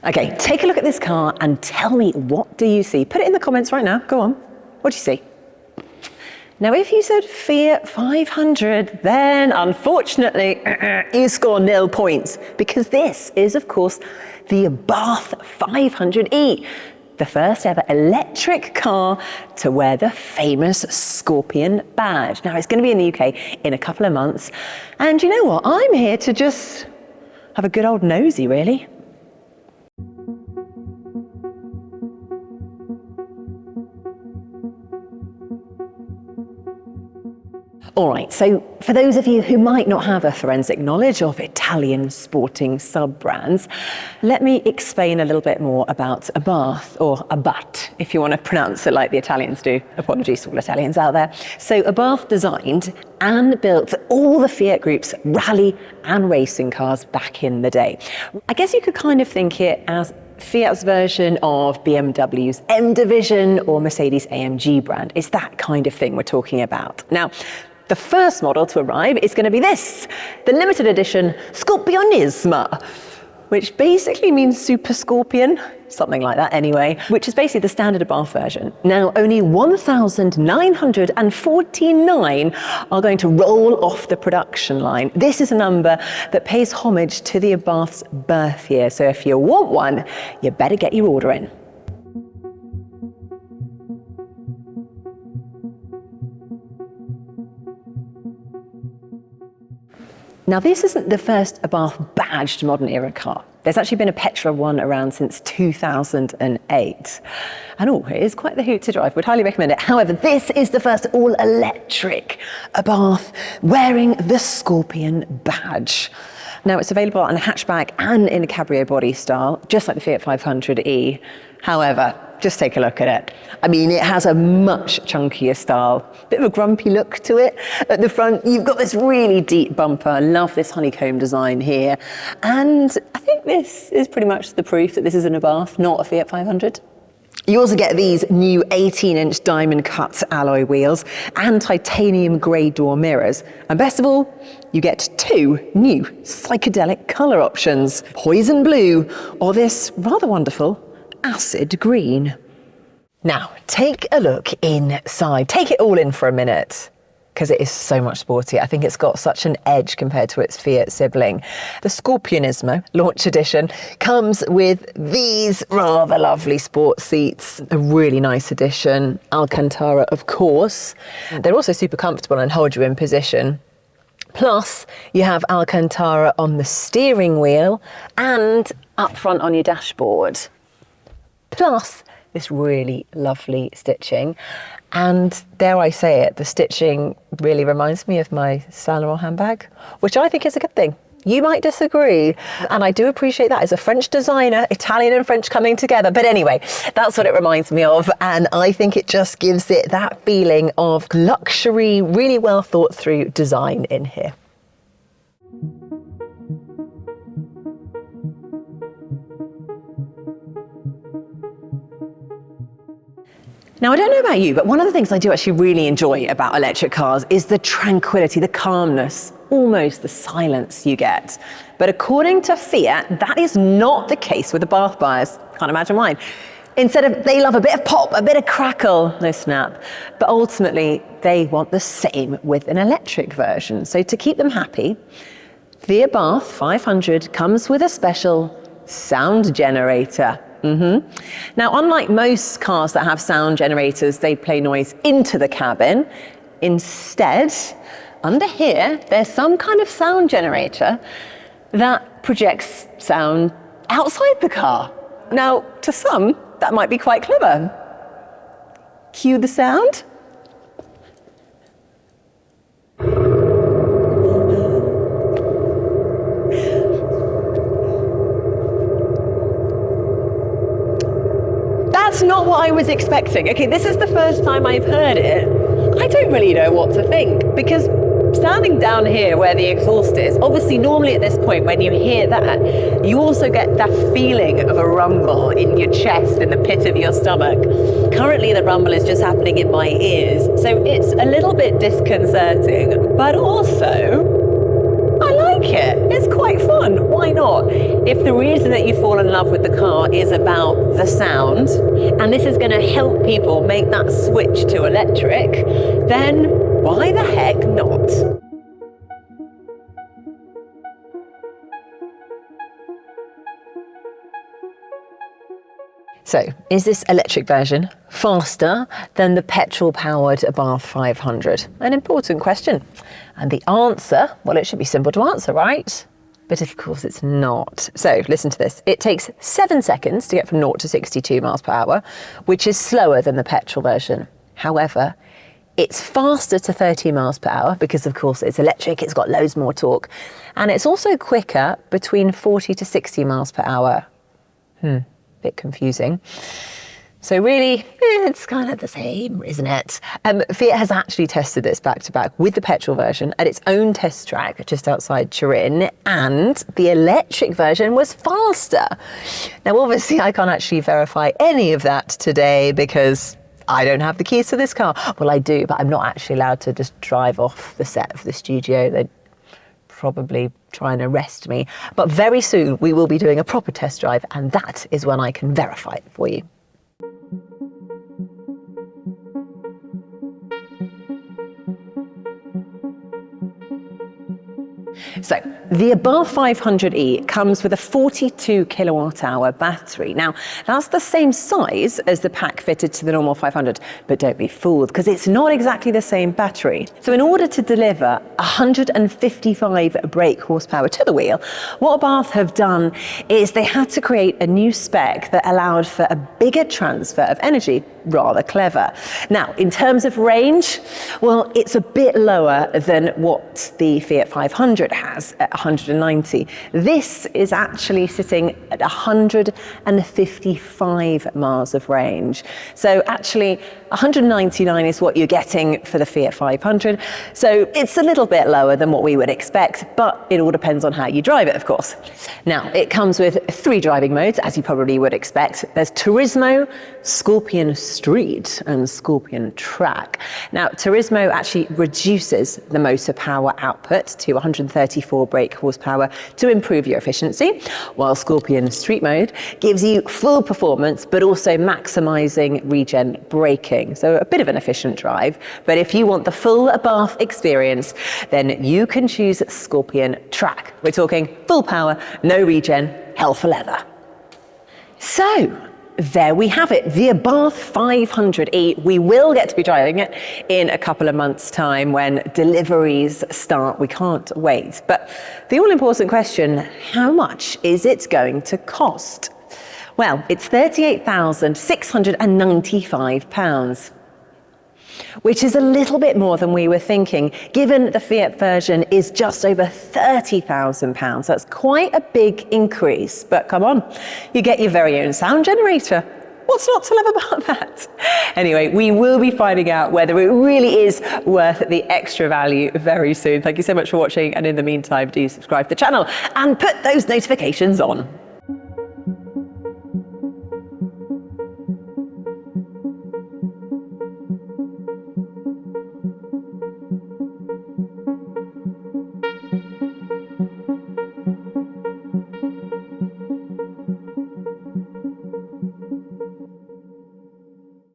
Okay, take a look at this car and tell me, what do you see? Put it in the comments right now. Go on. What do you see? Now, if you said Fiat 500, then unfortunately, you score 0 points, because this is, of course, the Abarth 500e, the first ever electric car to wear the famous Scorpion badge. Now, it's going to be in the UK in a couple of months, and you know what? I'm here to just have a good old nosy, really. All right, so for those of you who might not have a forensic knowledge of Italian sporting sub-brands, let me explain a little bit more about Abarth, or Abarth, if you want to pronounce it like the Italians do. Apologies to all Italians out there. So Abarth designed and built all the Fiat Group's rally and racing cars back in the day. I guess you could kind of think it as Fiat's version of BMW's M division or Mercedes AMG brand. It's that kind of thing we're talking about. Now, the first model to arrive is going to be this, the Limited Edition Scorpionissima, which basically means Super Scorpion, something like that anyway, which is basically the standard Abarth version. Now, only 1,949 are going to roll off the production line. This is a number that pays homage to the Abarth's birth year, so if you want one, you better get your order in. Now, this isn't the first Abarth badged modern era car. There's actually been a petrol one around since 2008. And it is quite the hoot to drive. Would highly recommend it. However, this is the first all-electric Abarth wearing the Scorpion badge. Now, it's available on a hatchback and in a cabrio body style, just like the Fiat 500e. However, just take a look at it. I mean, it has a much chunkier style, bit of a grumpy look to it. At the front, you've got this really deep bumper. I love this honeycomb design here. And I think this is pretty much the proof that this is an Abarth, not a Fiat 500. You also get these new 18-inch diamond cut alloy wheels and titanium grey door mirrors. And best of all, you get 2 new psychedelic colour options, poison blue or this rather wonderful acid green. Now, take a look inside. Take it all in for a minute, because it is so much sporty. I think it's got such an edge compared to its Fiat sibling. The Scorpionissima Launch Edition comes with these rather lovely sports seats, a really nice addition. Alcantara, of course. They're also super comfortable and hold you in position. Plus, you have Alcantara on the steering wheel and up front on your dashboard. Plus, this really lovely stitching. And dare I say it, the stitching really reminds me of my Saint Laurent handbag, which I think is a good thing. You might disagree, and I do appreciate that as a French designer, Italian and French coming together. But anyway, that's what it reminds me of, and I think it just gives it that feeling of luxury, really well thought through design in here. Now, I don't know about you, but one of the things I do actually really enjoy about electric cars is the tranquility, the calmness, almost the silence you get. But according to Fiat, that is not the case with the Abarth buyers. Can't imagine why. Instead, they love a bit of pop, a bit of crackle, no snap. But ultimately, they want the same with an electric version. So to keep them happy, the Abarth 500 comes with a special sound generator. Now, unlike most cars that have sound generators, they play noise into the cabin. Instead, under here, there's some kind of sound generator that projects sound outside the car. Now, to some, that might be quite clever. Cue the sound. That's not what I was expecting. Okay, this is the first time I've heard it. I don't really know what to think, because standing down here where the exhaust is, obviously normally at this point when you hear that, you also get that feeling of a rumble in your chest, in the pit of your stomach. Currently the rumble is just happening in my ears, so it's a little bit disconcerting, but also I like it. It's quite fun. Why not? If the reason that you fall in love with the car is about the sound, and this is going to help people make that switch to electric, then why the heck not? So, is this electric version faster than the petrol-powered Abarth 500? An important question. And the answer, well, it should be simple to answer, right? But of course it's not. So, listen to this. It takes 7 seconds to get from 0 to 62 miles per hour, which is slower than the petrol version. However, it's faster to 30 miles per hour because, of course, it's electric, it's got loads more torque. And it's also quicker between 40 to 60 miles per hour. Bit confusing. So really, it's kind of the same, isn't it? Fiat has actually tested this back to back with the petrol version at its own test track just outside Turin, and the electric version was faster. Now, obviously, I can't actually verify any of that today because I don't have the keys to this car. Well, I do, but I'm not actually allowed to just drive off the set of the studio. They'd probably try and arrest me. But very soon we will be doing a proper test drive, and that is when I can verify it for you. So, the Abarth 500e comes with a 42 kilowatt hour battery. Now, that's the same size as the pack fitted to the normal 500, but don't be fooled, because it's not exactly the same battery. So in order to deliver 155 brake horsepower to the wheel, what Abarth have done is they had to create a new spec that allowed for a bigger transfer of energy. Rather clever. Now, in terms of range, well, it's a bit lower than what the Fiat 500 has at 190. This is actually sitting at 155 miles of range. So actually, 199 is what you're getting for the Fiat 500. So it's a little bit lower than what we would expect, but it all depends on how you drive it, of course. Now, it comes with 3 driving modes, as you probably would expect. There's Turismo, Scorpion Street, and Scorpion Track. Now, Turismo actually reduces the motor power output to 134 brake horsepower to improve your efficiency, while Scorpion Street mode gives you full performance, but also maximizing regen braking. So a bit of an efficient drive. But if you want the full Abarth experience, then you can choose Scorpion Track. We're talking full power, no regen, hell for leather. So, there we have it, the Abarth 500e. We will get to be driving it in a couple of months' time when deliveries start. We can't wait. But the all-important question, how much is it going to cost? Well, it's £38,695, which is a little bit more than we were thinking, given the Fiat version is just over £30,000. That's quite a big increase, but come on, you get your very own sound generator. What's not to love about that? Anyway, we will be finding out whether it really is worth the extra value very soon. Thank you so much for watching, and in the meantime, do subscribe to the channel and put those notifications on.